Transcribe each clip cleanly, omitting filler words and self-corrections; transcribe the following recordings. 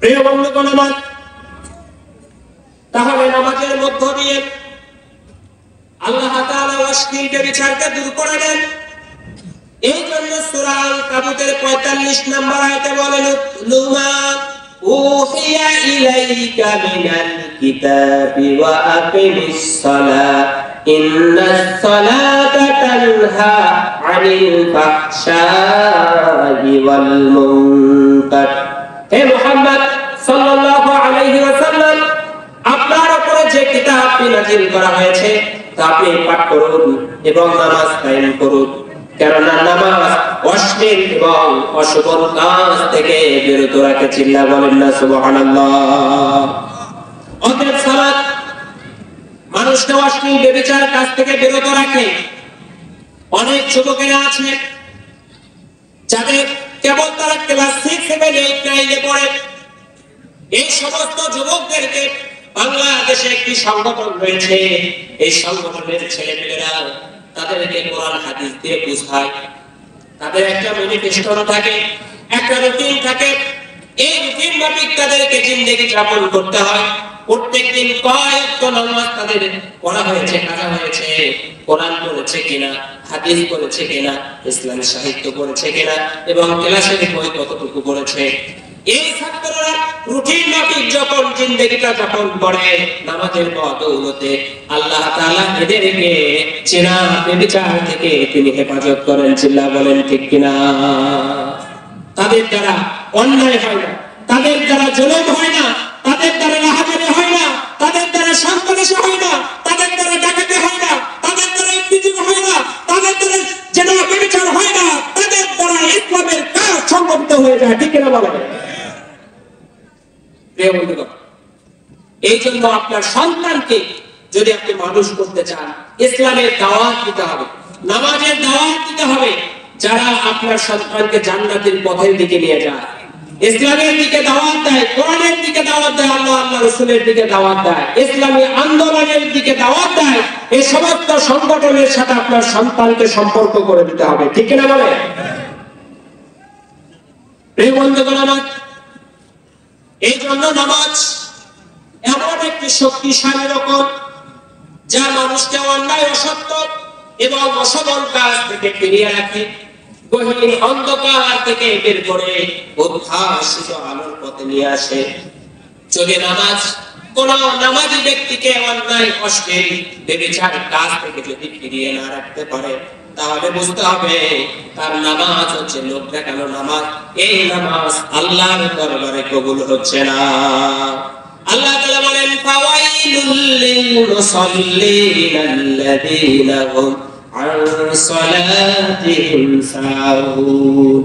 প্রিয় বন্ধুগণ আমার, তাহলে নামাজের মধ্য দিয়ে আল্লাহ তাআলা অশ্লীল বিচারকে দূর করে দেন। এই জন্য সূরা আল-কাবুতের ৪৫ নম্বর আয়াতে বলেন, লুমা উহিয়া ইলাইকা মিনাল কিতাবি ওয়া আকিমিস সালাত ইন্নাস সালাতা তানহা আনিল ফাহশাই ওয়াল মুনকার। হে মুহাম্মদ সাল্লাল্লাহু আলাইহি ওয়াসাল্লাম, আপনার উপরে যে কিতাবটি নাযিল করা হয়েছে তা আপনি পাঠ করুন এবং নামাজ কায়েম করুন, কেননা নামাজ অশ্লীল এবং অশুভ কাজ থেকে বিরত রাখে। চিল্লা বলেন না সুবহানাল্লাহ। অতএব সালাত মানুষকে অশ্লীল ব্যভিচার কাজ থেকে বিরত রাখে। অনেক যুবকেরা আছে যাদের কেবল তারা ক্লাস 6 7 8 9 পড়ে। এই সমস্ত যুবকদেরকে বাংলাদেশে একটি সংগঠন রয়েছে, এই সংগঠনের ছেলেমেয়েরা তাদেরকে কোরআন হাদিস দিয়ে বুঝায়। তাদের একটা ম্যানিফেস্টো থাকে, একটা রুটিন থাকে। এই রুটিন মাফিক তাদেরকে জিন্দেগি যাপন করতে হয়। প্রত্যেকদিন কয়েকটা নামাজ তাদের পড়া হয়েছে, কাজা হয়েছে, কোরআন পড়েছে কিনা, হাদিস পড়েছে কিনা, ইসলামী সাহিত্য পড়েছে কিনা এবং ক্লাসের বই কতটুকু পড়েছে। এই ছাত্ররা রুটিন মাফিক যখন জিন্দেগিটা যাপন করে নামাজের বদৌলতে আল্লাহ তাআলা এদেরকে চেনা ব্যভিচার থেকে তিনি হেফাজত করেন। চিল্লা বলেন ঠিক কিনা? তাদের দ্বারা অন্যায় হয় না, তাদের দ্বারা জুলুম হয় না, তাদের দ্বারা রাহাজানি হয় না, তাদের দ্বারা সন্ত্রাসী হয় না, তাদের দ্বারা ডাকাতি হয় না, তাদের দ্বারা ইফতিজিং হয় না, তাদের দ্বারা জেনা ব্যভিচার হয় না, তাদের দ্বারা ইসলামের কাজ সংগঠিত হয়ে যায়। ঠিক কিনা বলেন? এই জন্য আপনার সন্তানকে যদি আপনি মানুষ করতে চান, ইসলামের দাওয়াত দিতে হবে, নামাজের দাওয়াত দিতে হবে। যারা আপনার সন্তানকে জান্নাতের পথের দিকে নিয়ে যায়, ইসলামের দিকে দাওয়াত দেয়, কোরআনের দিকে দাওয়াত দেয়, আল্লাহ রাসূলের দিকে দাওয়াত দেয়, ইসলামী আন্দোলনের দিকে দাওয়াত দেয়, এই সমস্ত সংগঠনের সাথে আপনার সন্তানকে সম্পর্ক করে দিতে হবে। ঠিক কিনা বলে? প্রিয় বন্ধুগণ আমার, এই জন্য নামাজ এমন একটি শক্তিশালী রকম যা মানুষকে অন্যায়, অসত্য এবং অসবল কাজ থেকে ফিরিয়ে রাখে, গহীন অন্ধকার থেকে বের করে উদ্ভাসিত আলোর পথে নিয়ে আসে। যদি নামাজ কোন নামাজি ব্যক্তিকে অন্যায়, অশ্লীল, ব্যভিচার কাজ থেকে যদি ফিরিয়ে না রাখতে পারে, তাহলে বুঝতে হবে তার নামাজ হচ্ছে লোক দেখানো নামাজ। এই নামাজ আল্লাহর দরবারে কবুল হচ্ছে না। আল্লাহ তাআলা বলেন, ফাওয়াইলুল লিল মুসাল্লিন আল্লাযীনা হুম আন সালাতিহিম সাহুন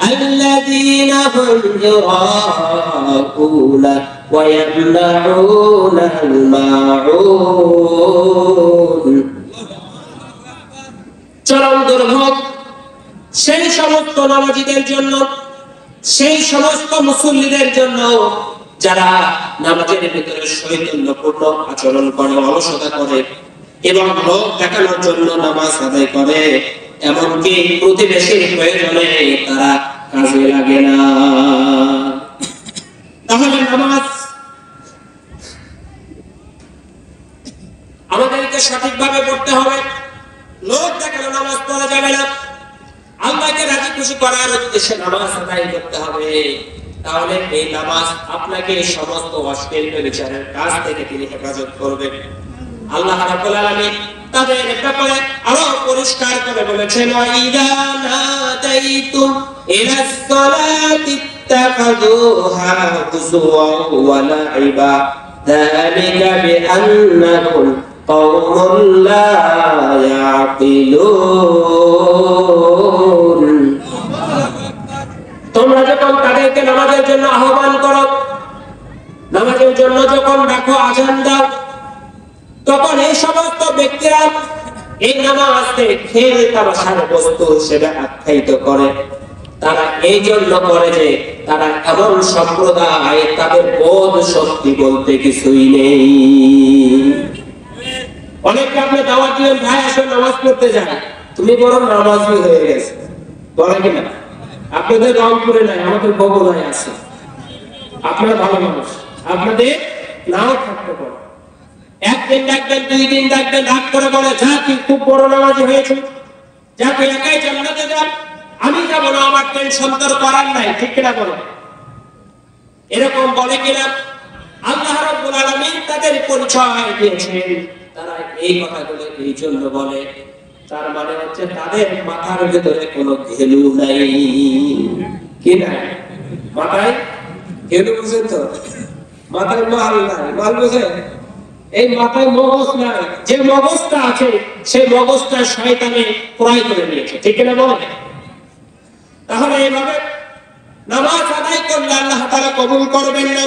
আল্লাযীনা হুম ইউরাউনা ওয়া ইয়ামনাউনাল মাউন। চরম দুর্ভোগ সেই সমস্ত নামাজীদের জন্য, সেই সমস্ত মুসল্লিদের জন্য যারা নামাজের ভিতরে শৈথল্যপূর্ণ আচরণ করে, অলসতা করে এবং লোক দেখানোর জন্য নামাজ আদায় করে, এমনকি প্রতিবেশীর প্রয়োজনে তারা কাজে লাগে না। তাহলে নামাজ আমাদেরকে সঠিকভাবে পড়তে হবে। লোক দেখানো নামাজ পড়া যাবে না। আল্লাহকে রাজি খুশি করার উদ্দেশ্যে নামাজ আদায় করতে হবে। তাহলে এই নামাজ আপনাকে সমস্ত অশ্লীল ব্যভিচারের কাজ থেকে তিনি হেফাজত করবেন। আল্লাহ রাব্বুল আলামিন তাদের ব্যাপারে আরো পরিষ্কার করে বলেছেন, ওয়াইদা নাদাইতুম ইলাস সালাতি ইত্তাখাযুহা হুজুওয়া ওয়া লাইবা যালিকা বিআন্নাহুম কওমুন লা ইয়াকিলুন। তোমরা যখন তাদেরকে নামাজের জন্য আহ্বান করো, নামাজের জন্য যখন ডাকো, আযান দাও, তখন এই সমস্ত ব্যক্তিরা এই নামাজকে খেল তামাশার বস্তু হিসেবে আখ্যায়িত করে। তারা এই জন্য করে যে তারা এমন সম্প্রদায়, তাদের বোধ শক্তি বলতে কিছুই নেই। অনেকে আপনি দাওয়াত দিলেন, ভাই আসলে নামাজ পড়তে যান, তুমি বরং নামাজি হয়ে গেছে, বলে কিনা? আপনাদের রংপুরে নাই, আমাদের বগুড়ায় আছে। আপনারা ভালো মানুষ, আপনাদের নাও থাকতে পারে। একদিন ডাকবেন, 2 দিন ডাকবেন, রাগ করে বলে যা তুই খুব বড় নামাজি হয়েছে, যা তুই একাই জান্নাতে যা, আমি যাবো না, আমার টেনশন তোর করার নাই, ঠিক কিনা বলো? এরকম বলে কিনা? আল্লাহ রাব্বুল আলামিন তাদের পরিচয় দিয়েছেন, তারা এই কথাগুলো এই জন্য বলে, তার মানে হচ্ছে তাদের মাথার ভিতরে কোনো ঘেলু নাই। কি নাই? মাথায় ঘেলু, বুঝেন তো? মাথায় মাল নাই, মাল বুঝেন? এই মাথায় মগজ নাই, যে মগজটা আছে সেই মগজটা শয়তানে ক্রয় করে নিয়েছে, ঠিক কিনা বলে? তাহলে এইভাবে নামাজ আদায় করলে আল্লাহ তাআলা কবুল করবেন না।